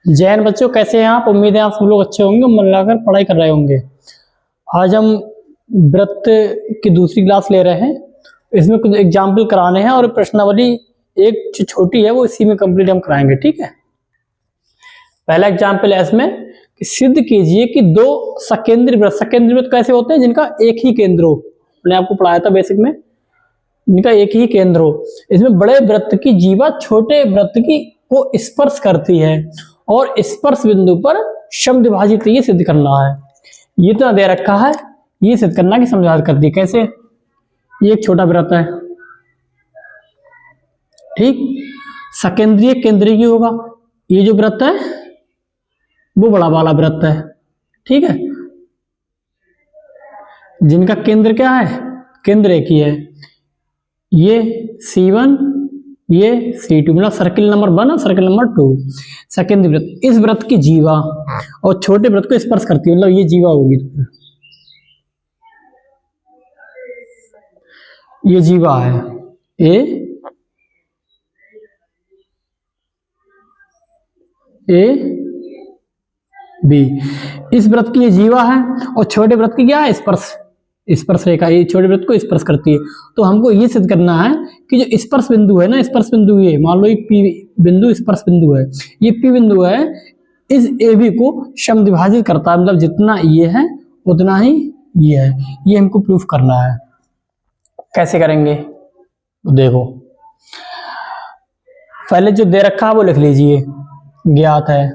जैन बच्चों कैसे हैं आप? उम्मीद है आप सब लोग अच्छे होंगे, मन लगाकर पढ़ाई कर रहे होंगे। आज हम व्रत की दूसरी क्लास ले रहे हैं। इसमें कुछ एग्जाम्पल कराने हैं और प्रश्नावली एक जो छोटी है वो इसी में कंप्लीट हम कराएंगे, ठीक है। पहला एग्जाम्पल है इसमें कि सिद्ध कीजिए कि दो सकेंद्रीय व्रत कैसे होते हैं जिनका एक ही केंद्र हो। मैंने आपको पढ़ाया था बेसिक में, जिनका एक ही केंद्र हो। इसमें बड़े वृत्त की जीवा छोटे वृत्त की को स्पर्श करती है और स्पर्श बिंदु पर समद्विभाजित ये सिद्ध करना है। ये तो दे रखा है, ये सिद्ध करना कि समद्विभाजित करती है। कैसे? ये एक छोटा वृत्त है, ठीक, सकेंद्रीय केंद्रीय होगा। ये जो वृत्त है वो बड़ा वाला वृत्त है, ठीक है, जिनका केंद्र क्या है? केंद्र एक ही है। ये C1, ये C2, मतलब सर्किल नंबर 1 और सर्किल नंबर 2 सेकेंडरी वृत्त। इस वृत्त की जीवा और छोटे वृत्त को स्पर्श करती है, मतलब ये जीवा होगी। ये जीवा है ए बी। इस वृत्त की ये जीवा है और छोटे वृत्त की क्या है? स्पर्श रेखा ये छोटे वृत्त को स्पर्श करती है। तो हमको ये सिद्ध करना है कि जो स्पर्श बिंदु है ना, स्पर्श बिंदु ये मान लो ये P बिंदु स्पर्श बिंदु है, ये P बिंदु है, इस AB को समद्विभाजित करता है, मतलब जितना ये है उतना ही ये है। ये हमको प्रूफ करना है। कैसे करेंगे देखो, पहले जो दे रखा है वो लिख लीजिए। ज्ञात है,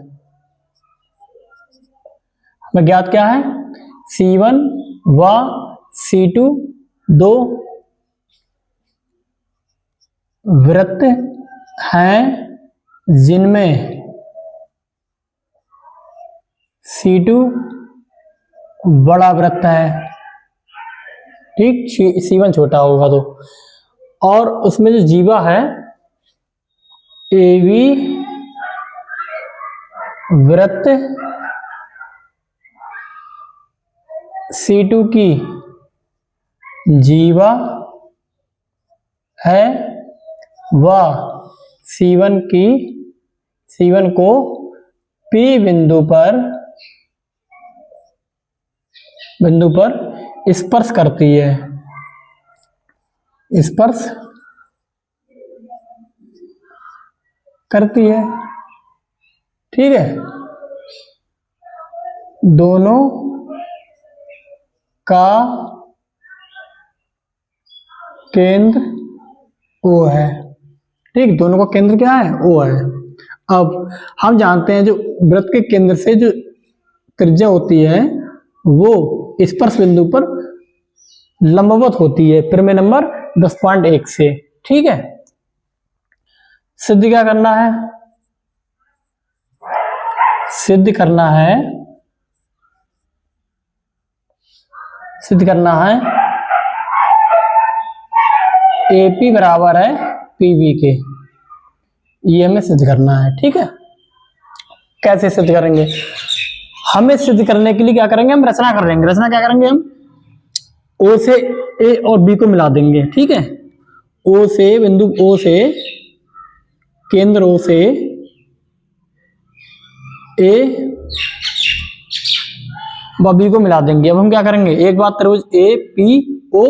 हमें ज्ञात क्या है? C1 व C2 दो वृत्त हैं जिनमें C2 बड़ा वृत्त है, ठीक, C1 छोटा होगा तो, और उसमें जो जीवा है AB वृत्त C2 की जीवा है व C1 को P बिंदु पर स्पर्श करती है, स्पर्श करती है, ठीक है। दोनों का केंद्र O है, ठीक, दोनों का केंद्र क्या है? O है। अब हम जानते हैं जो वृत्त के केंद्र से जो त्रिज्या होती है वो स्पर्श बिंदु पर लंबवत होती है, प्रमेय नंबर 10.1 से, ठीक है। सिद्ध क्या करना है? सिद्ध करना है AP बराबर है PB के, ये हमें सिद्ध करना है, ठीक है। कैसे सिद्ध करेंगे? हमें सिद्ध करने के लिए क्या करेंगे? हम रचना कर लेंगे। रचना क्या करेंगे? हम O से A और B को मिला देंगे, ठीक है। O से बिंदु O से केंद्र O से A व B को मिला देंगे। अब हम क्या करेंगे? एक बात त्रिभुज APO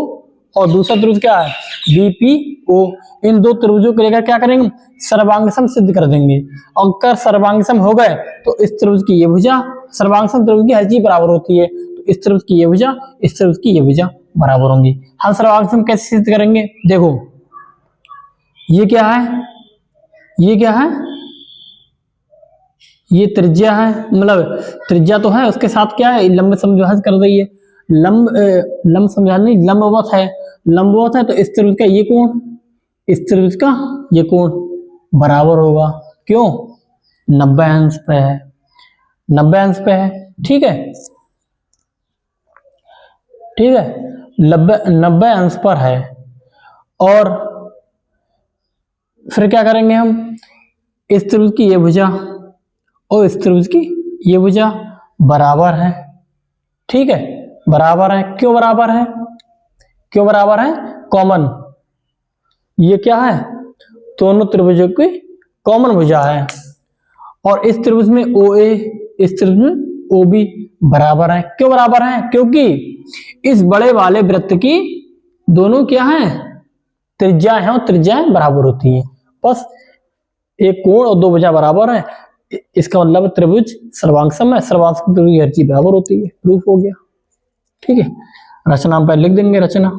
और दूसरा त्रिभुज क्या है? BPO। इन दो त्रिभुजों को लेकर क्या करेंगे? सर्वांग सम सिद्ध कर देंगे। और अगर सर्वांग सम हो गए तो इस त्रिभुज की ये भुजा, सर्वांग सम त्रिभुज की हर चीज बराबर होती है, तो इस त्रिभुज की ये भुजा, इस त्रिभुज की ये भुजा बराबर होंगी। हम सर्वांग सम कैसे सिद्ध करेंगे? देखो, ये क्या है? ये क्या है? ये त्रिज्या है, मतलब त्रिज्या तो है, उसके साथ क्या है? लंब समद्विभाजित कर रही है। लंब समद्विभाजित नहीं, लंबवत है। लंबवत है तो इस त्रिभुज का ये कोण, इस त्रिभुज का ये कोण बराबर होगा। क्यों? 90 अंश पे है, 90 अंश पे है, ठीक है, ठीक है, 90 अंश पर है। और फिर क्या करेंगे हम? इस त्रिभुज की ये भुजा और इस त्रिभुज की ये भुजा बराबर है, ठीक है, बराबर है। क्यों बराबर है? क्यों बराबर है? कॉमन, ये क्या है? दोनों त्रिभुजों की कॉमन भुजा है। और इस त्रिभुज में ओ ए, इस त्रिभुज में ओ बी बराबर है। क्यों बराबर है? क्योंकि इस बड़े वाले वृत्त की दोनों क्या है, त्रिज्या है, और त्रिज्याएं बराबर होती है। बस एक कोण और दो भुजा बराबर है, इसका मतलब त्रिभुज सर्वांगसम है, सर्वांगसम त्रिभुज की हर चीज बराबर होती है। प्रूफ हो गया। ठीक है, रचना पर लिख देंगे। रचना,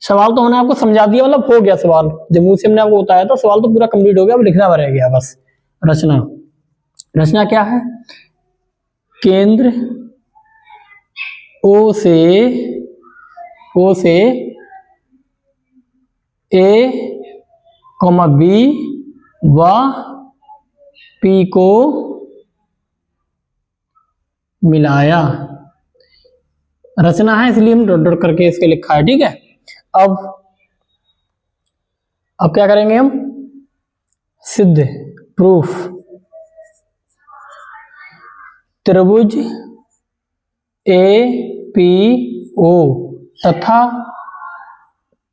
सवाल तो हमने आपको समझा दिया, मतलब हो गया सवाल, जब मुंह से हमने आपको बताया था, सवाल तो पूरा कंप्लीट हो गया, अब लिखना रह गया बस। रचना, रचना क्या है? केंद्र ओ से ए कॉमा बी व पी को मिलाया। रचना है इसलिए हम डॉट डॉट करके इसके लिखा है। ठीक है, अब क्या करेंगे हम? सिद्ध, प्रूफ। त्रिभुज ए पी ओ तथा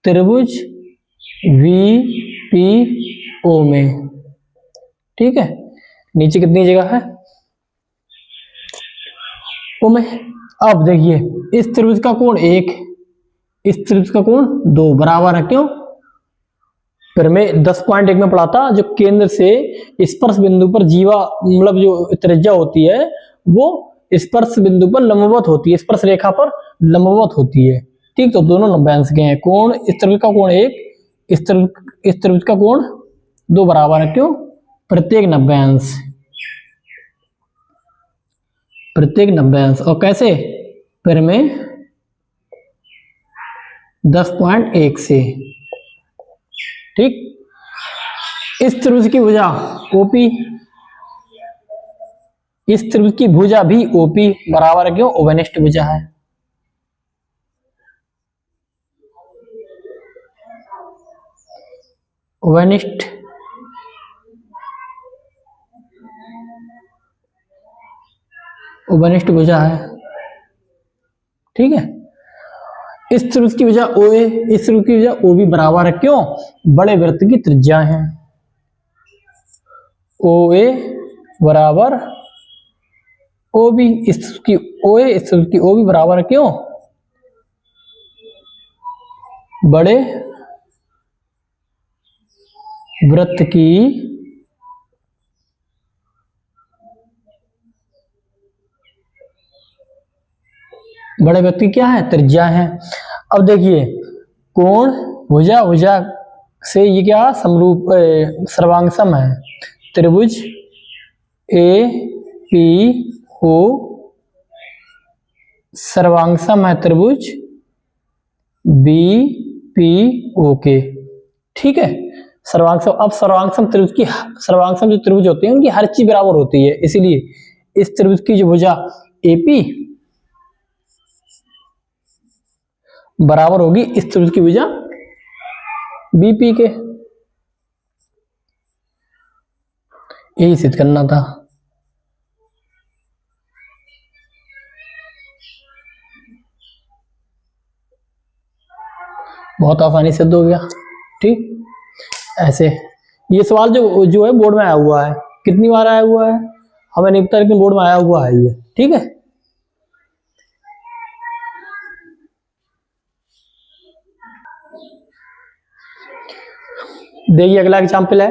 त्रिभुज वी पी ओ में। ठीक है, नीचे कितनी जगह है? ओ में। अब देखिए, इस त्रिभुज का कोण 1, इस त्रिभुज का कोण 2 बराबर है। क्यों? फिर मैं 10.1 में पढ़ा था, जो केंद्र से स्पर्श बिंदु पर जीवा, मतलब जो त्रिज्या होती है, वो स्पर्श बिंदु पर लंबवत होती है, स्पर्श रेखा पर लंबवत होती है। ठीक, तो दोनों 90 अंश के हैं। कोण, इस त्रिभुज का कोण 1, इस त्रिभुज का कोण 2 बराबर है। क्यों? प्रत्येक 90 अंश, प्रत्येक 90 अंश। और कैसे? फिर में 10.1 से। ठीक, इस त्रिभुज की भुजा ओपी, इस त्रिभुज की भुजा भी ओपी बराबर है। क्यों? ओवेनिष्ठ भुजा है। ओवेनिष्ठ ओवेनिष्ठ भुजा है। ठीक है, इस त्रिभुज की भुजा ओ ए, इस त्रिभुज की भुजा ओ बी बराबर है। क्यों? बड़े वृत्त की त्रिज्या है। ओ ए बराबर ओ बी, इस त्रिभुज की ओ ए, इस त्रिभुज की ओ बी बराबर है। क्यों? बड़े वृत्त की बड़े वृत्त की क्या है? त्रिज्या है। अब देखिए, कोण भुजा, भुजा से ये क्या समरूप, सर्वांगसम है। त्रिभुज ए पी ओ सर्वांगसम है त्रिभुज बी पी ओ के। ठीक है, सर्वांगसम। अब सर्वांगसम त्रिभुज की, सर्वांगसम जो त्रिभुज होते हैं उनकी हर चीज बराबर होती है, इसीलिए इस त्रिभुज की जो भुजा एपी बराबर होगी इस त्रिभुज की भुजा बीपी के। यही सिद्ध करना था। बहुत आसानी सिद्ध हो गया। ठीक, ऐसे ये सवाल जो जो है बोर्ड में आया हुआ है, कितनी बार आया हुआ है हमें नहीं पता, लेकिन बोर्ड में आया हुआ है ये। ठीक है, देखिए अगला एग्जाम्पल है।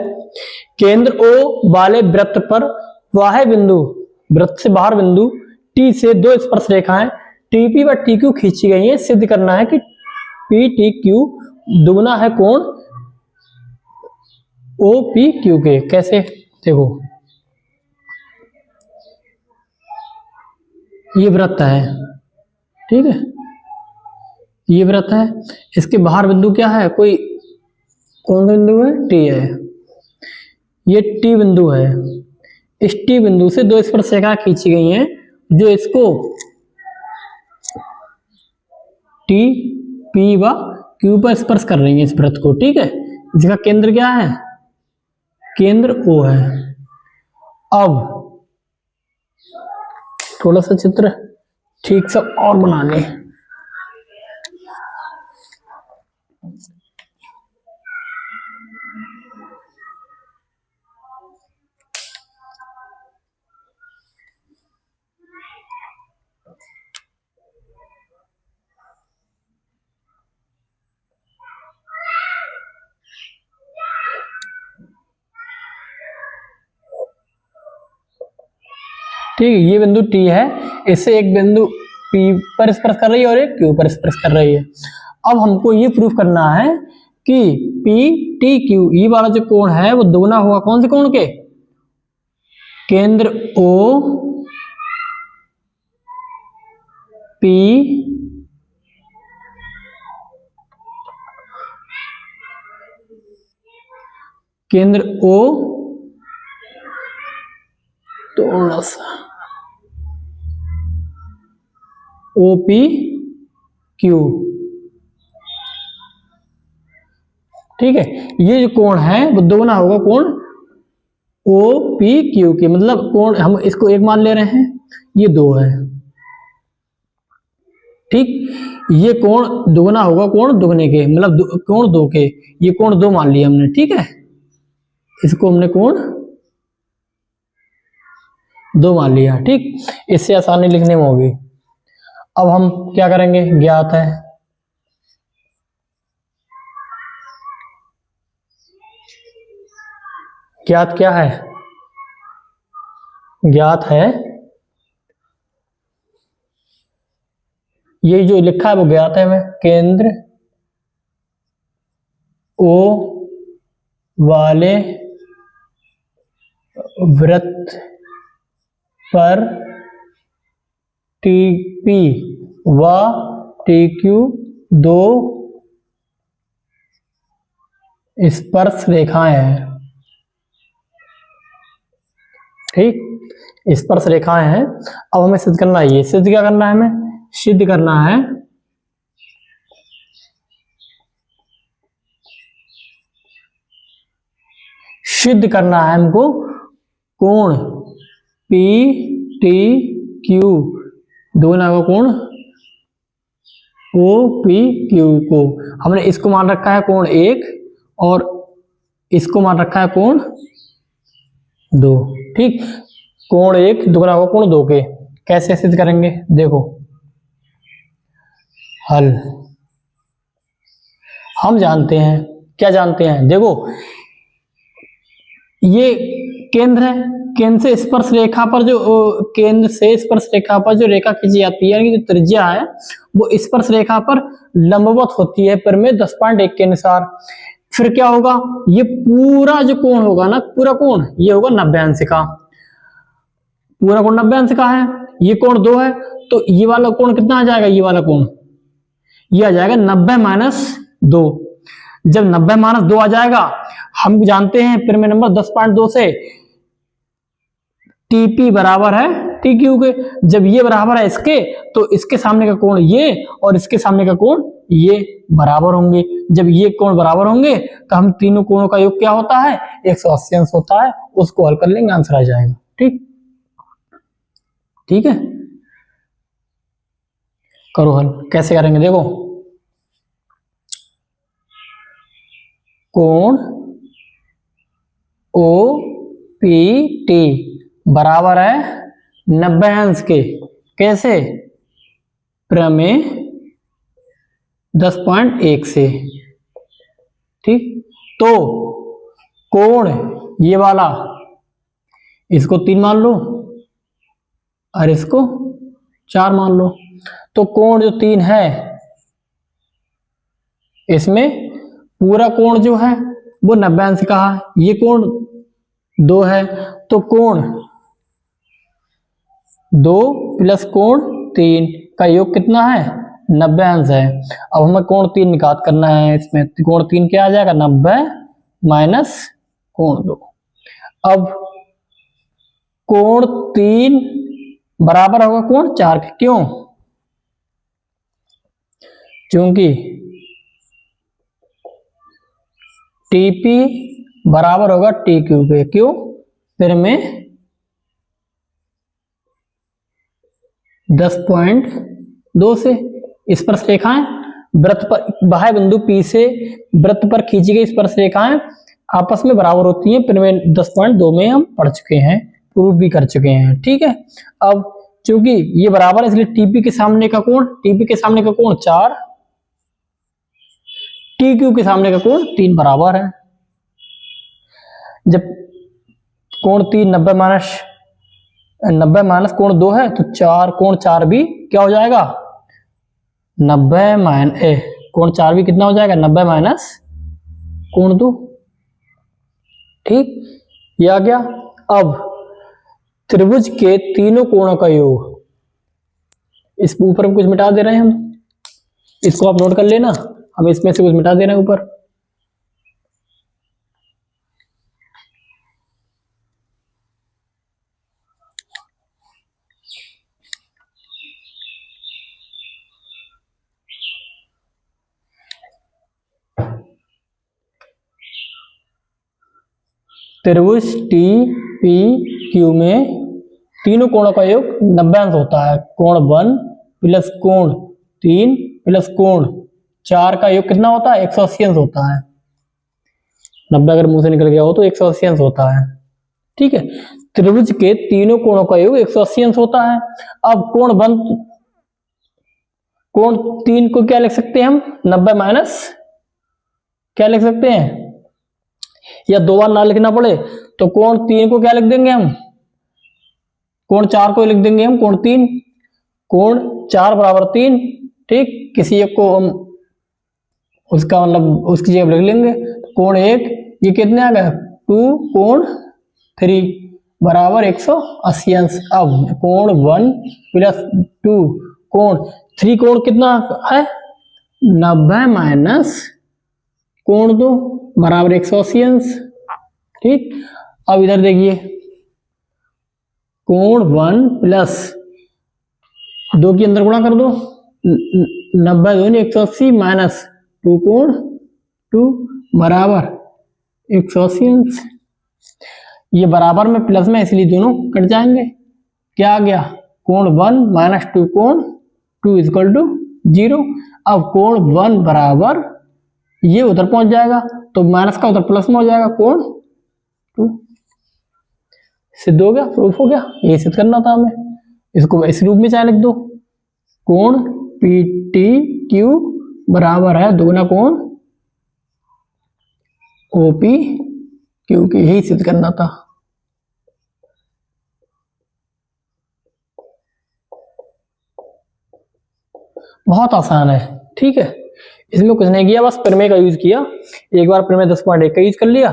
केंद्र ओ वाले वृत्त पर बाह्य बिंदु, वृत्त से बाहर बिंदु टी से दो स्पर्श रेखाएं टीपी व टी क्यू खींची गई हैं। सिद्ध करना है कि पी टी क्यू दुगना है कोण ओ पी क्यू के। कैसे? देखो, ये वृत्त है। ठीक है, ये वृत्त है, इसके बाहर बिंदु क्या है? कोई कौन सा बिंदु है? टी है। ये टी बिंदु है। इस टी बिंदु से दो स्पर्श रेखाएं खींची गई हैं जो इसको टी पी व क्यू पर स्पर्श कर रही है, इस वृत्त को। ठीक है, जिसका केंद्र क्या है? केंद्र ओ है। अब थोड़ा सा चित्र ठीक से और बना ले। ठीक है, ये बिंदु टी है, इससे एक बिंदु पी पर स्पर्श कर रही है और एक क्यू पर स्पर्श कर रही है। अब हमको ये प्रूफ करना है कि पी टी क्यू ये वाला जो कोण है वो दोगुना होगा कौन से कोण के? केंद्र ओ पी केंद्र ओ थोड़ा सा ओ पी क्यू। ठीक है, ये जो कोण है वो दोगुना होगा कोण ओ पी क्यू के, मतलब कोण हम इसको एक मान ले रहे हैं, ये दो है। ठीक, ये कोण दोगुना होगा कोण दुगने के, मतलब कोण दो के, ये कोण दो मान लिया हमने। ठीक है, इसको हमने कोण दो मान लिया। ठीक, इससे आसानी लिखने में होगी। अब हम क्या करेंगे, ज्ञात है, ज्ञात क्या है? ज्ञात है, ये जो लिखा है वो ज्ञात है हमें, केंद्र ओ वाले वृत्त पर टी पी व टी क्यू दो स्पर्श रेखाएं हैं। ठीक, स्पर्श रेखाएं हैं। अब हमें सिद्ध करना है, ये सिद्ध क्या करना है, हमें सिद्ध करना है सिद्ध करना है हमको कोण पी टी क्यू दोनों का कोण ओ पी क्यू को हमने इसको मान रखा है कोण एक और इसको मान रखा है कोण दो। ठीक, कोण एक दुगना होगा कोण दो के। कैसे सिद्ध करेंगे, देखो हल हम जानते हैं, क्या जानते हैं, देखो ये केंद्र है, केंद्र से स्पर्श रेखा पर जो केंद्र से स्पर्श रेखा पर जो रेखा खींची जाती है, यानी कि जो त्रिज्या है वो स्पर्श रेखा पर लंबवत होती है परिमेय 10.1 के अनुसार। फिर क्या होगा, ये पूरा जो कोण होगा ना, पूरा कोण ये होगा 90 अंश का, पूरा कोण 90 अंश का है। ये कोण दो है तो ये वाला कोण कितना आ जाएगा, ये वाला कोण ये आ जाएगा 90 माइनस 2। जब 90 माइनस 2 आ जाएगा, हम जानते हैं परिमेय नंबर 10.2 से टीपी बराबर है टी क्यू के। जब ये बराबर है इसके, तो इसके सामने का कोण ये और इसके सामने का कोण ये बराबर होंगे। जब ये कोण बराबर होंगे तो हम तीनों कोणों का योग क्या होता है, 180 अंश होता है। उसको हल कर लेंगे, आंसर आ जाएगा। ठीक, ठीक है, करो हल। कैसे करेंगे, देखो कोण ओ पी टी बराबर है 90 अंश के, कैसे, प्रमेय 10.1 से। ठीक, तो कोण ये वाला इसको 3 मान लो और इसको 4 मान लो। तो कोण जो 3 है इसमें पूरा कोण जो है वो 90 अंश का है, ये कोण 2 है तो कोण 2 प्लस कोण 3 का योग कितना है, 90 अंश है। अब हमें कोण 3 निकाल करना है, इसमें कोण 3 क्या आ जाएगा, 90 माइनस कोण 2। अब कोण 3 बराबर होगा कोण 4 के, क्यों, क्योंकि टीपी बराबर होगा टी क्यू के। क्यों, फिर में 10.2 से स्पर्श रेखाएं वृत्त पर बाह्य बिंदु P से वृत्त पर खींची गई स्पर्श रेखाएं आपस में बराबर होती हैं। फिर में 10.2 में हम पढ़ चुके हैं, प्रूव भी कर चुके हैं। ठीक है, अब चूंकि ये बराबर है इसलिए टीपी के सामने का कोण 4, टी क्यू के सामने का कोण 3 बराबर है। जब कोण 3 90 माइनस 90 माइनस कोण 2 है तो 4 कोण 4 भी क्या हो जाएगा 90 माइनस कोण 4 भी कितना हो जाएगा 90 माइनस कोण 2। ठीक, ये आ गया। अब त्रिभुज के तीनों कोणों का योग, इस ऊपर कुछ मिटा दे रहे हैं हम, इसको आप नोट कर लेना, हम इसमें से कुछ मिटा दे रहे हैं ऊपर। त्रिभुज टी पी क्यू में तीनों कोणों का योग 90 अंश होता है। कोण 1 प्लस कोण 3 प्लस कोण 4 का योग कितना होता है 180 अंश होता है। 90 अगर मुंह से निकल गया हो तो 180 अंश होता है। ठीक है, त्रिभुज के तीनों कोणों का योग 180 अंश होता है। अब कोण 3 को क्या लिख सकते हैं हम 90 माइनस क्या लिख सकते हैं, या दो बार ना लिखना पड़े तो कोण 3 को क्या लिख देंगे हम, कोण 4 को लिख देंगे हम कोण 3, कोण 4 बराबर 3। ठीक, किसी एक को हम उसका मतलब उसकी जगह लिख लेंगे। कोण 1 ये कितने आ गए 2 कोण 3 बराबर 180 अंश। अब कोण 1 प्लस 2 कोण 3 कोण कितना है 90 माइनस कोण 2 बराबर 180 अंश। ठीक, अब इधर देखिए कोण 1 प्लस 2 के अंदर गुणा कर दो 90 दूनी 180 माइनस 2 कोण 2 बराबर 180 अंश। ये बराबर में प्लस में इसलिए दोनों कट जाएंगे। क्या आ गया कोण 1 माइनस 2 कोण 2 इक्वल टू 0। अब कोण 1 बराबर ये उधर पहुंच जाएगा तो माइनस का उधर प्लस में हो जाएगा कोण 2। सिद्ध हो गया, प्रूफ हो गया। ये सिद्ध करना था हमें, इसको इस रूप में चाहे लिख दो कोण पी टी क्यू बराबर है दोगुना कोण ओपी क्यू की, यही सिद्ध करना था। बहुत आसान है। ठीक है, इसमें कुछ नहीं किया, बस प्रमेय का यूज किया। एक बार प्रमेय 10.1 का यूज कर लिया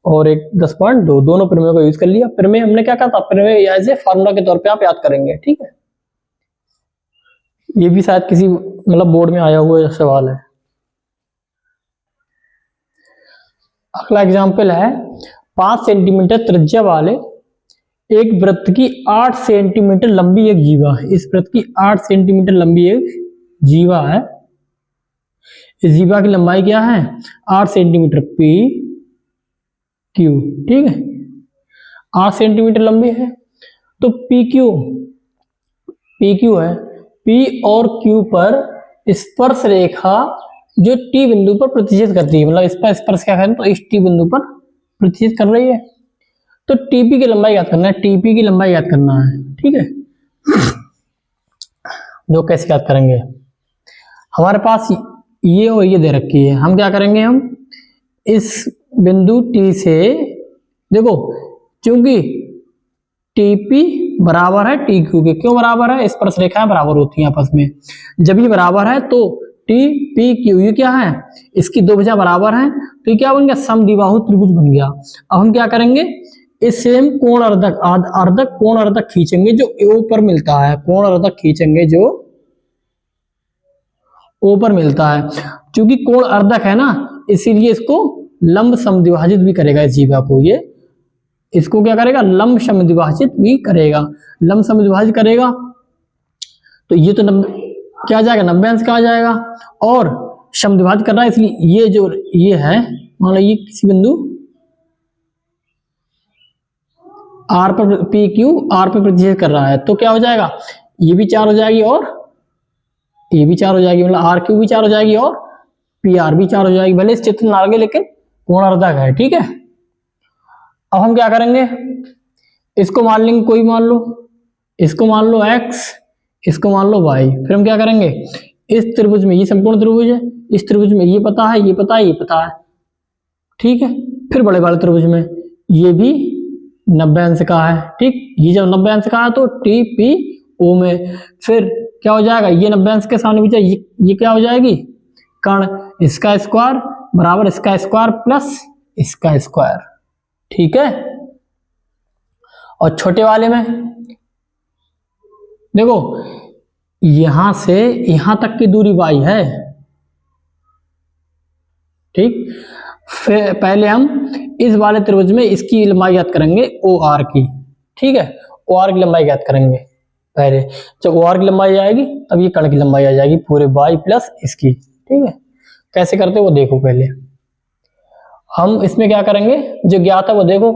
और एक 10.2 दोनों प्रमेय का यूज कर लिया। प्रमेय हमने क्या कहा था, प्रमेय एज ए फार्मूला के तौर पे आप याद करेंगे। ठीक है, ये भी शायद किसी मतलब बोर्ड में आया हुआ सवाल है। अगला एग्जाम्पल है 5 सेंटीमीटर त्रिज्या वाले एक वृत्त की 8 सेंटीमीटर लंबी एक जीवा, इस वृत्त की 8 सेंटीमीटर लंबी एक जीवा है। इस जीवा की लंबाई क्या है 8 सेंटीमीटर पी क्यू। ठीक है, 8 सेंटीमीटर लंबी है तो पी क्यू है। पी और क्यू पर स्पर्श रेखा जो टी बिंदु पर प्रतिच्छेद करती है, मतलब इस पर स्पर्श क्या करें तो इस टी बिंदु पर प्रतिच्छेद कर रही है। तो टीपी की लंबाई याद करना है, टीपी की लंबाई याद करना है। ठीक है, जो कैसे याद करेंगे, हमारे पास ये और ये दे रखी है। हम क्या करेंगे, हम इस बिंदु टी से देखो, क्योंकि टीपी बराबर है टी क्यू के, क्यों बराबर है, स्पर्श रेखाएं बराबर होती हैं आपस में। जब ये बराबर है तो टी पी क्यू ये क्या है, इसकी दो भुजा बराबर हैं तो ये क्या बन गया समद्विबाहु त्रिभुज बन गया। अब हम क्या करेंगे, इससे हम कोण अर्धक कोण अर्धक खींचेंगे जो ओ पर मिलता है, कोण अर्धक खींचेंगे जो ओ पर मिलता है। क्योंकि कोण अर्धक है ना, इसीलिए इसको लंब समद्विभाजित भी करेगा इस जीवा को, ये इसको क्या करेगा लंब समद्विभाजित भी करेगा। लंब समद्विभाजित करेगा तो ये तो क्या आ जाएगा 90 अंश का आ जाएगा, और समद्विभाजित कर रहा है इसलिए ये जो ये है मान लो ये किसी बिंदु आर पर पी क्यू आर पर प्रतिच्छेद कर रहा है तो क्या हो जाएगा, ये भी 4 हो जाएगी और ये भी 4 हो जाएगी, मतलब आर क्यू भी 4 हो जाएगी और पी आर भी 4 हो जाएगी। भले इस चित्र में आ गए लेकिन कोण अर्धक है। ठीक है, अब हम क्या करेंगे, इसको मान लेंगे कोई मान लो, इसको मान लो x, इसको मान लो y। फिर हम क्या करेंगे, इस त्रिभुज में ये संपूर्ण त्रिभुज है, इस त्रिभुज में ये पता है ये पता है ये पता है। ठीक है, फिर बड़े वाले त्रिभुज में ये भी 90 अंश का है, ठीक। ये जब 90 अंश का है तो टी पी ओ में, फिर क्या हो जाएगा, ये 90 अंश के सामने भी ये क्या हो जाएगी, कण, इसका स्क्वायर बराबर इसका स्क्वायर प्लस इसका स्क्वायर, ठीक है। और छोटे वाले में देखो, यहां से यहां तक की दूरी y है, ठीक। फिर पहले हम इस वाले त्रिभुज में इसकी लंबाई ज्ञात करेंगे ओ आर की, ठीक है। ओ आर की लंबाई ज्ञात करेंगे पहले, जब ओ आर की लंबाई आएगी तब ये कण की लंबाई आ जाएगी पूरे y प्लस इसकी, ठीक है। कैसे करते वो देखो, पहले हम इसमें क्या करेंगे, जो ज्ञात है वो देखो,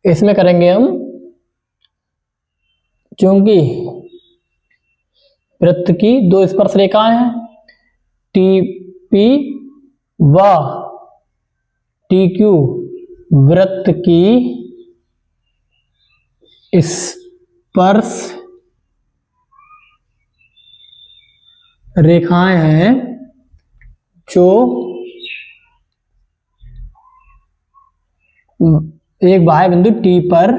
इसमें करेंगे हम, क्योंकि वृत्त की दो स्पर्श रेखाएं हैं, टी पी व टी क्यू, वृत्त की स्पर्श रेखाएं हैं जो एक बाह्य बिंदु टी पर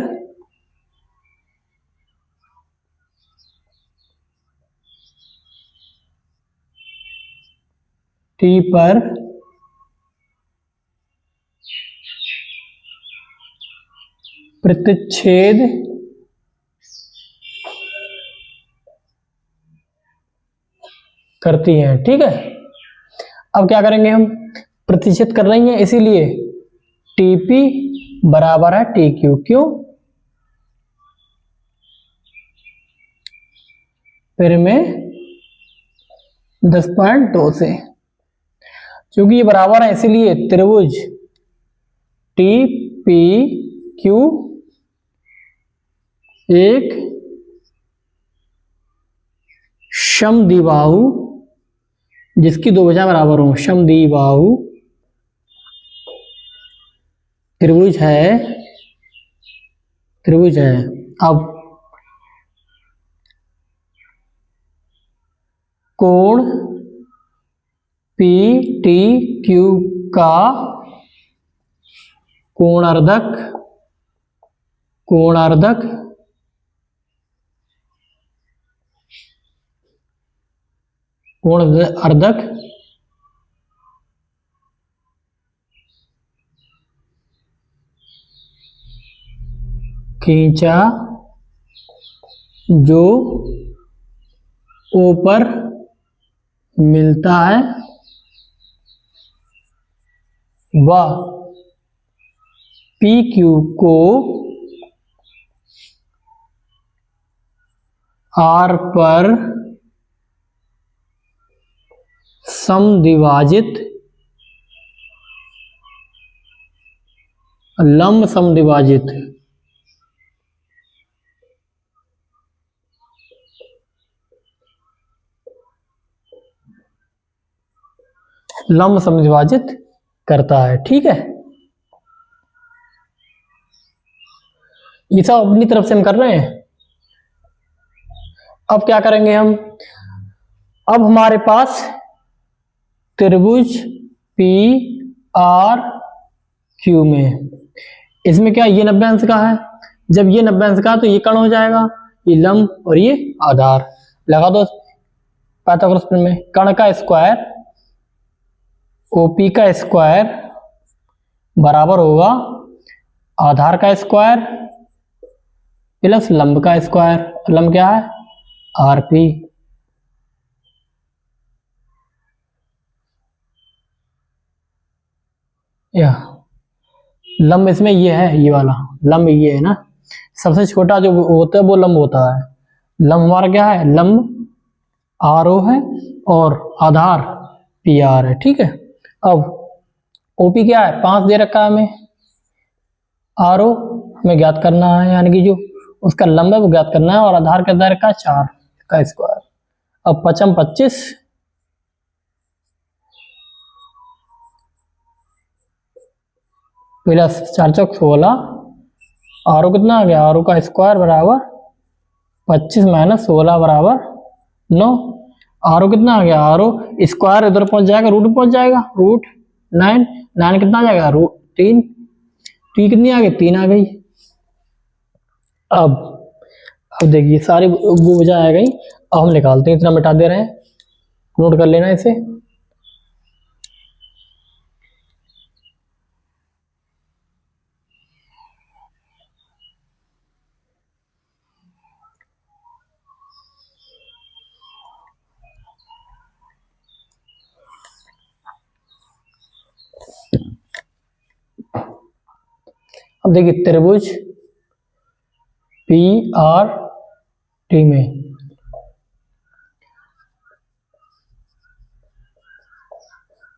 प्रतिच्छेद करती हैं, ठीक है। अब क्या करेंगे हम, प्रतिच्छेद कर रही हैं इसीलिए टीपी बराबर है टी क्यू, क्यों, फिर में 10.2 से, क्योंकि ये बराबर है इसीलिए त्रिभुज टी पी क्यू एक समद्विबाहु, जिसकी दो भुजाएं बराबर हों, समद्विबाहु त्रिभुज है। अब कोण पी टी क्यू का कोणार्धक खींचा जो ओ पर मिलता है वह पी क्यू को आर पर समद्विभाजित, लंब समद्विभाजित करता है, ठीक है। ये सब अपनी तरफ से हम कर रहे हैं। अब क्या करेंगे हम, अब हमारे पास त्रिभुज पी आर क्यू में, इसमें क्या ये 90 अंश का है, जब ये 90 अंश का तो ये कण हो जाएगा, ये लंब और ये आधार, लगा दो पाइथागोरस प्रमेय में, कण का स्क्वायर ओपी का स्क्वायर बराबर होगा आधार का स्क्वायर प्लस लंब का स्क्वायर, लंब क्या है आरपी, या लंब इसमें ये है, ये वाला लंब ये है ना, सबसे छोटा जो होता है वो लंब होता है, लंब हमारा क्या है, लंब आर ओ है और आधार पी आर है, ठीक है। अब ओपी क्या है 5 दे रखा है हमें, आर ओ हमें ज्ञात करना है, यानी कि जो उसका लंब है वो ज्ञात करना है, और आधार का दर का 4 का स्क्वायर। अब 5 25 प्लस 4 चौक 16, आर ओ कितना आ गया, आर ओ का स्क्वायर बराबर 25 माइनस 16 बराबर 9, आर ओ कितना आ गया, आर ओ स्क्वायर इधर पहुंच जाएगा, रूट पहुंच जाएगा, रूट 9 कितना आ जाएगा, रूट 3 पी कितनी आ गई, 3 आ गई। अब देखिए सारी वो वजह आ गई। अब हम निकालते हैं, इतना मिटा दे रहे हैं, नोट कर लेना इसे। अब देखिए त्रिभुज पी आर टी में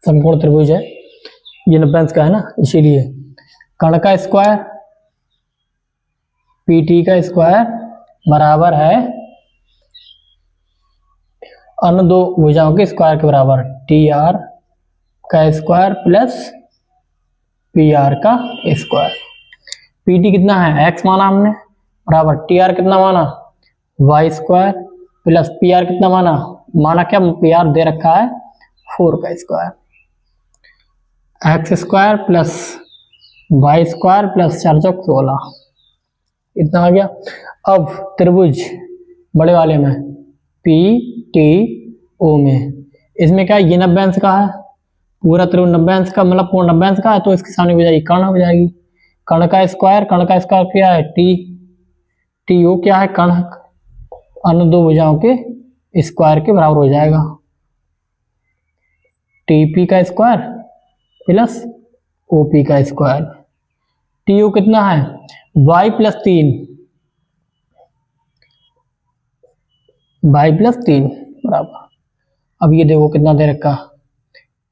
समकोण त्रिभुज है, ये 90 अंश का है ना, इसीलिए कर्ण का स्क्वायर पी टी का स्क्वायर बराबर है अन्य दो भुजाओं के स्क्वायर के बराबर, टी आर का स्क्वायर प्लस पी आर का स्क्वायर। पी टी कितना है, एक्स माना हमने, बराबर टी आर कितना माना, y square plus p r कितना माना क्या, पी आर दे रखा है 4 का square, x square plus y square plus 4 चौक 16, इतना आ गया। अब त्रिभुज बड़े वाले में पी टी ओ में, इसमें क्या ये 90 अंश का है, पूरा त्रिभुज 90 अंश का, मतलब पूर्ण 90 अंश का है, तो इसकी सामने हो जाएगी कर्ण हो जाएगी। कर्ण का स्क्वायर क्या है, टी टी ओ क्या है, कर्ण अन्य दो भुजाओं के स्क्वायर के बराबर हो जाएगा, टीपी का स्क्वायर प्लस ओपी का स्क्वायर। टी ओ कितना है, वाई प्लस 3 बराबर, अब ये देखो कितना दे रखा,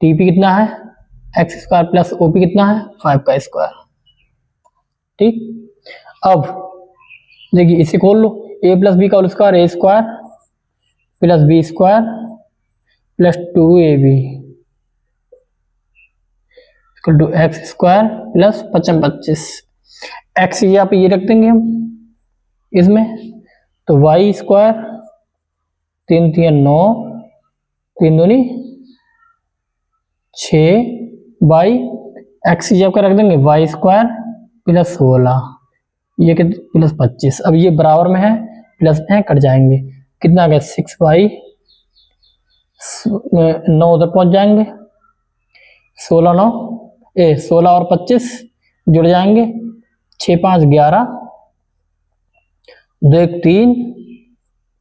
टीपी कितना है एक्स स्क्वायर प्लस ओपी कितना है 5 का स्क्वायर। ठीक, अब देखिए इसे खोल लो, ए प्लस बी का whole square a square plus b square plus 2ab equal to x square plus 25, x यहाँ पे ये रख देंगे हम इसमें, तो वाई स्क्वायर 3 3 9 3 दूनी 6 बाई एक्स जब का रख देंगे वाई स्क्वायर प्लस 16, ये प्लस 25। अब ये बराबर में है, प्लस में है, कट जाएंगे, कितना आ गया 6 बाई 9 उधर पहुंच जाएंगे, 16 और 25 जुड़ जाएंगे, 6 5 11 2 1 3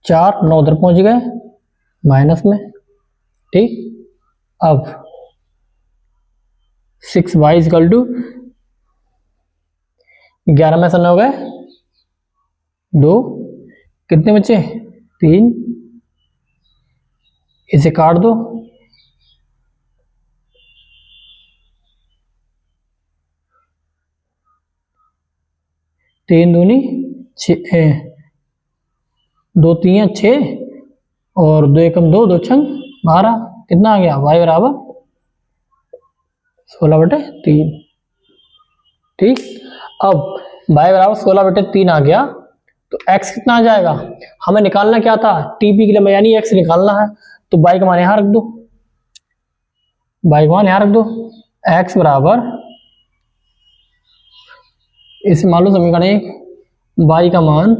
4 9 उधर पहुंच गए माइनस में। ठीक, अब 6y इक्वल टू 11 में से 9 गए 2, कितने बचे 3, इसे काट दो, तीन दूनी 6, 2 3 6 और 2 एकम 2 2 छंग 12, कितना आ गया y बराबर 16/3। ठीक, अब y बराबर 16/3 आ गया, तो x कितना आ जाएगा, हमें निकालना क्या था, टीपी के लिए यानी x निकालना है, तो y का मान यहां रख दो, y का मान यहां रख दो, x बराबर इसे मान लो समीकरण 1, y का मान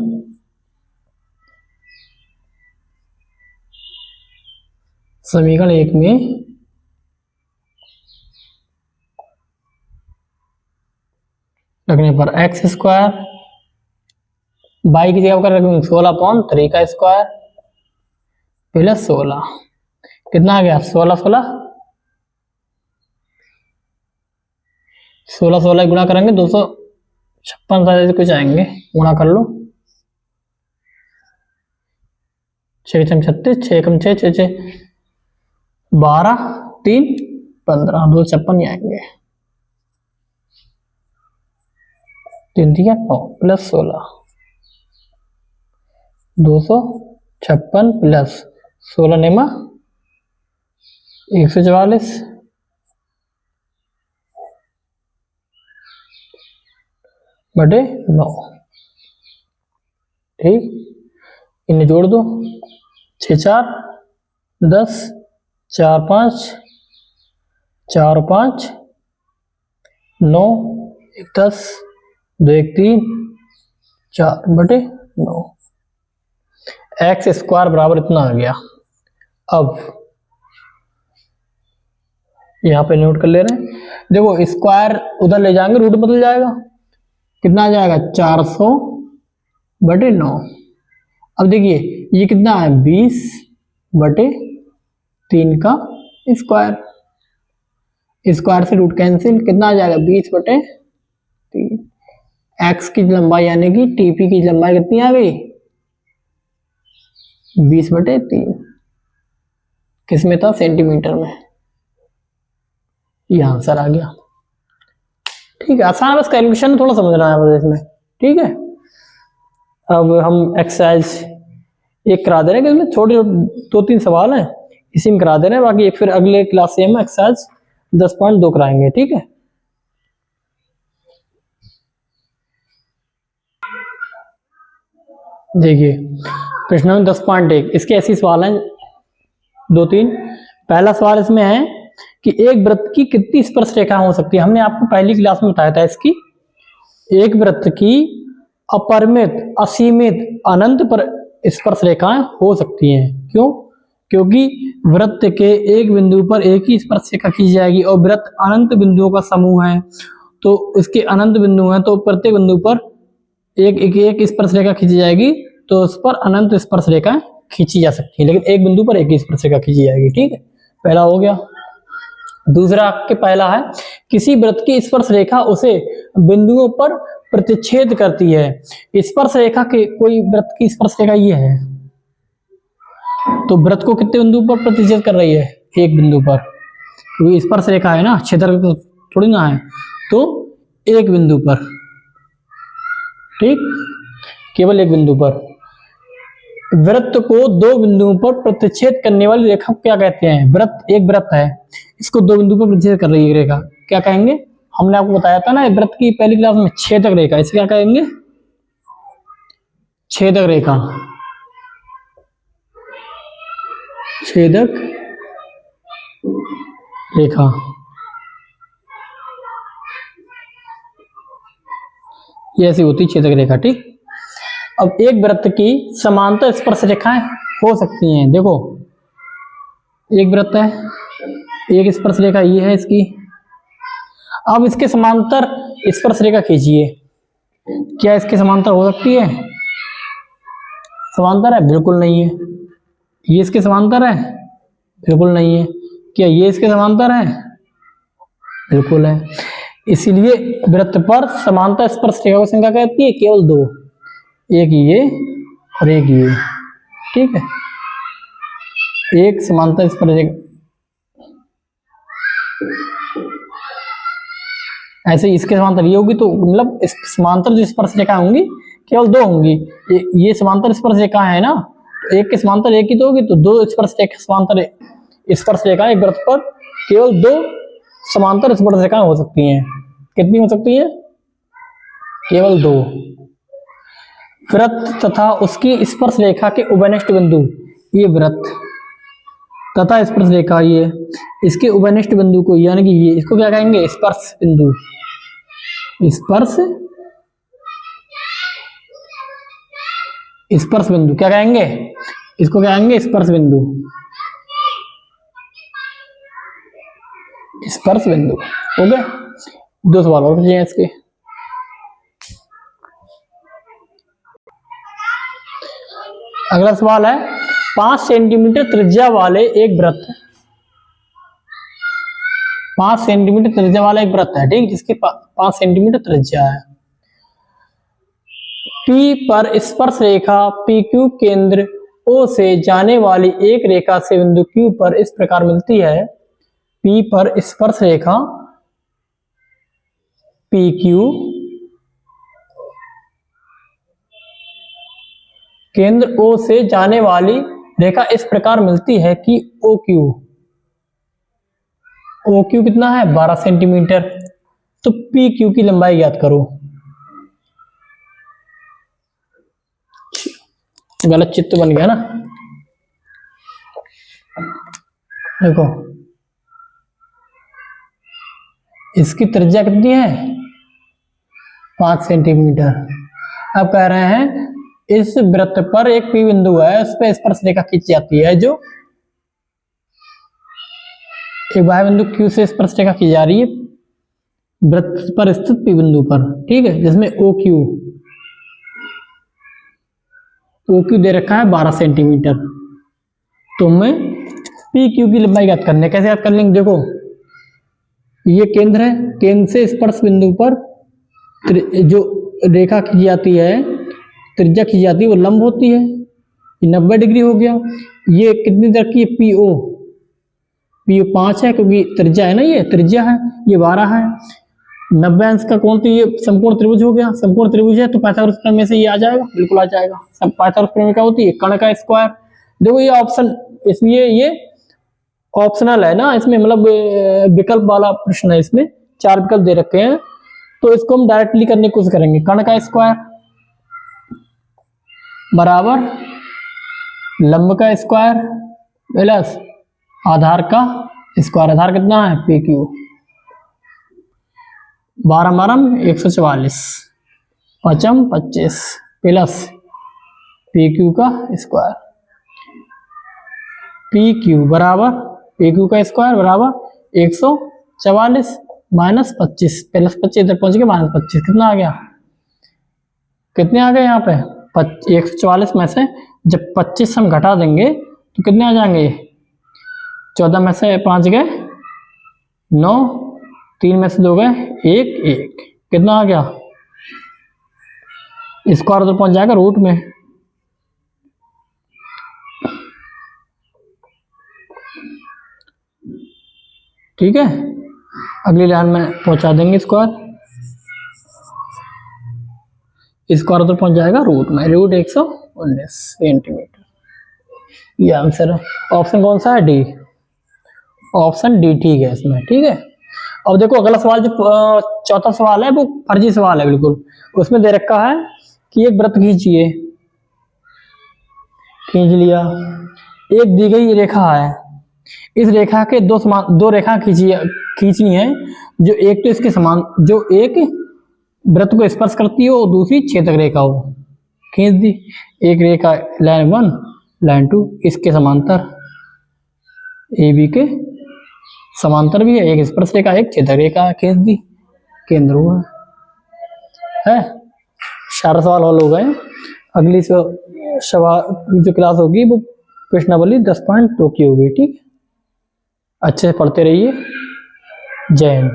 समीकरण 1 में रखने पर एक्स स्क्वायर बाई की जगह पर रखेंगे 16/3 का स्क्वायर प्लस 16, कितना आ गया 16 गुणा करेंगे 256 कुछ आएंगे, गुणा कर लो, 6 36 6 कम 6 6 6 12 3 15 256 ही आएंगे, 3 3 9 प्लस 16 256 प्लस 16 नेमा 144 बटे 9। ठीक, इन्हें जोड़ दो, 6 4 10 4 5 4 5 9 एक 10, 2 एक 3, 4/9। एक्स स्क्वायर बराबर इतना आ गया। अब यहाँ पे नोट कर ले रहे हैं, देखो स्क्वायर उधर ले जाएंगे रूट बदल जाएगा, कितना आ जाएगा 400/9। अब देखिए ये कितना है 20/3 का स्क्वायर, स्क्वायर से रूट कैंसिल, कितना आ जाएगा 20/3। एक्स की लंबाई यानी कि टीपी की लंबाई कितनी आ गई 20/3, किसमें था सेंटीमीटर में, ये आंसर आ गया। ठीक है, आसान है, बस कैलकुलेशन थोड़ा समझना है बस इसमें। ठीक है, अब हम एक्सरसाइज एक करा दे रहे हैं, इसमें छोटे 2-3 सवाल हैं, इसी में करा दे रहे हैं, बाकी फिर अगले क्लास से हम एक्सरसाइज 10.2 कराएंगे। ठीक है, देखिए प्रश्न नंबर 10.1, इसके ऐसे सवाल हैं 2-3। पहला सवाल इसमें है कि एक वृत्त की कितनी स्पर्श रेखा हो सकती है। हमने आपको पहली क्लास में बताया था इसकी, एक वृत्त की अपरिमित, असीमित, अनंत पर स्पर्श रेखाएं हो सकती हैं। क्यों? क्योंकि वृत्त के एक बिंदु पर एक ही स्पर्श रेखा खींची जाएगी और वृत्त अनंत बिंदुओं का समूह है, तो इसके अनंत बिंदु हैं, तो प्रत्येक बिंदु पर एक स्पर्श रेखा खींची जाएगी, तो उस पर अनंत स्पर्श रेखा खींची जा सकती है, लेकिन एक बिंदु पर एक ही स्पर्श रेखा खींची जाएगी। ठीक है, पहला हो गया। दूसरा आपके पहला है किसी वृत्त की स्पर्श रेखा उसे बिंदुओं पर प्रतिच्छेद करती है। स्पर्श रेखा के कोई वृत्त की स्पर्श रेखा ये है, तो वृत्त को कितने बिंदु पर प्रतिच्छेद कर रही है, एक बिंदु पर, क्योंकि स्पर्श रेखा है ना, क्षेत्र तो थोड़ी ना है, तो एक बिंदु पर। ठीक, केवल एक बिंदु पर। वृत्त को दो बिंदुओं पर प्रतिच्छेद करने वाली रेखा को क्या कहते हैं। वृत्त, एक वृत्त है, इसको दो बिंदु पर प्रतिच्छेद कर रही है रेखा, क्या कहेंगे। हमने आपको बताया था ना वृत्त की पहली क्लास में, छेदक रेखा, इसे क्या कहेंगे, छेदक रेखा, छेदक रेखा। ये ऐसी होती छेदक रेखा। ठीक, अब एक वृत्त की समांतर स्पर्श रेखाएं हो सकती हैं। देखो एक वृत्त है, एक स्पर्श रेखा ये है इसकी, अब इसके समांतर स्पर्श रेखा खींचिए, क्या इसके समांतर हो सकती है, समांतर है, बिल्कुल नहीं है। ये इसके समांतर है, बिल्कुल नहीं है। क्या ये इसके समांतर है, बिल्कुल है। इसीलिए वृत्त पर समांतर स्पर्श रेखा की संख्या कहती है केवल दो, एक ये और एक ये। ठीक है, एक समांतर स्पर्श रेखा, ऐसे इसके समांतर ये होगी, तो मतलब इस समांतर जो स्पर्श रेखा होंगी केवल दो होंगी। ये समांतर स्पर्श रेखा है ना, एक के समांतर एक ही तो होगी, तो दो स्पर्श रेखा, समांतर स्पर्श रेखा एक वृत्त पर केवल दो समांतर स्पर्श रेखाएं हो सकती हैं। कितनी हो सकती है, केवल दो। वृत्त तथा उसकी स्पर्श रेखा के उभयनिष्ठ बिंदु, ये वृत्त तथा स्पर्श रेखा ये, इसके उभयनिष्ठ बिंदु को यानी कि ये, इसको क्या कहेंगे, स्पर्श बिंदु, स्पर्श, स्पर्श बिंदु क्या कहेंगे, इसको क्या कहेंगे, स्पर्श बिंदु, स्पर्श बिंदु। हो गया, दो सवाल और बचे हैं इसके। अगला सवाल है 5 सेंटीमीटर त्रिज्या वाले एक वृत्त, 5 सेंटीमीटर त्रिज्या वाला एक वृत्त है, ठीक, जिसके 5 सेंटीमीटर त्रिज्या है। P पर स्पर्श रेखा PQ केंद्र O से जाने वाली एक रेखा से बिंदु Q पर इस प्रकार मिलती है। P पर स्पर्श रेखा PQ केंद्र O से जाने वाली रेखा इस प्रकार मिलती है कि OQ कितना है 12 सेंटीमीटर, तो PQ की लंबाई ज्ञात करो। गलत चित्र बन गया ना, देखो इसकी त्रिज्या कितनी है 5 सेंटीमीटर। अब कह रहे हैं इस वृत्त पर एक P बिंदु है, उस पर स्पर्श रेखा खींची जाती है, जो एक बाह्य बिंदु Q से स्पर्श रेखा खींची जा रही है वृत्त पर स्थित P बिंदु पर, ठीक है, जिसमें OQ दे रखा है 12 सेंटीमीटर। तो हमें PQ की लंबाई ज्ञात करनी है। कैसे याद कर लेंगे? देखो ये केंद्र है, केंद्र से स्पर्श बिंदु पर जो रेखा खींची जाती है, त्रिज्या खींची जाती है, वो लंब होती है। 90 डिग्री हो गया। ये कितनी दर की है? PO 5 है, क्योंकि त्रिज्या है ना, ये त्रिज्या है, ये 12 है। 90 अंश का कोण, तो ये समकोण त्रिभुज हो गया। समकोण त्रिभुज है तो पाइथागोरस प्रमेय से ये आ जाएगा, बिल्कुल आ जाएगा। सब पाइथागोरस प्रमेय क्या होती है? कर्ण का स्क्वायर। देखो ये ऑप्शन, इसलिए ये ऑप्शनल है ना, इसमें मतलब विकल्प वाला प्रश्न है, इसमें 4 विकल्प दे रखे हैं, तो इसको हम डायरेक्टली करने की कोशिश करेंगे। कर्ण का स्क्वायर बराबर लंब का स्क्वायर प्लस आधार का स्क्वायर। आधार कितना है? PQ। 12 मारम 144, 5 25 प्लस PQ का स्क्वायर। PQ बराबर PQ का स्क्वायर बराबर 144 माइनस 25 प्लस 25, इधर पहुंच गया माइनस 25। कितना आ गया? कितने आ गए यहाँ पे? 144 में से जब 25 हम घटा देंगे तो कितने आ जाएंगे? 14 में से 5 गए 9, 3 में से 2 गए 1, कितना आ गया? स्क्वायर उधर पहुंच जाएगा रूट में। ठीक है, अगली लाइन में पहुंचा देंगे स्क्वायर। स्क्वायर उधर पहुंच जाएगा रूट में, रूट 119 सेंटीमीटर। ये आंसर है। ऑप्शन कौन सा है? डी। ऑप्शन डी ठीक है इसमें। ठीक है, अब देखो अगला सवाल, जो चौथा सवाल है वो फर्जी सवाल है बिल्कुल। उसमें दे रखा है कि एक वृत्त खींचिए, खींच लिया। एक दी गई रेखा है, इस रेखा के दो रेखा खींचनी है, जो एक तो इसके समान, जो एक वृत्त को स्पर्श करती हो और दूसरी छेदक रेखा हो। खींच दी एक रेखा, लाइन 1 लाइन 2 इसके समांतर, AB के समांतर भी है, एक स्पर्श रेखा एक छेदक रेखा, खींच दी, केंद्र हुआ है। 4 सवाल हल हो गए। अगली सवाल जो क्लास होगी वो प्रश्नावली 10.2 की होगी। ठीक, अच्छे से पढ़ते रहिए। जय हिंद।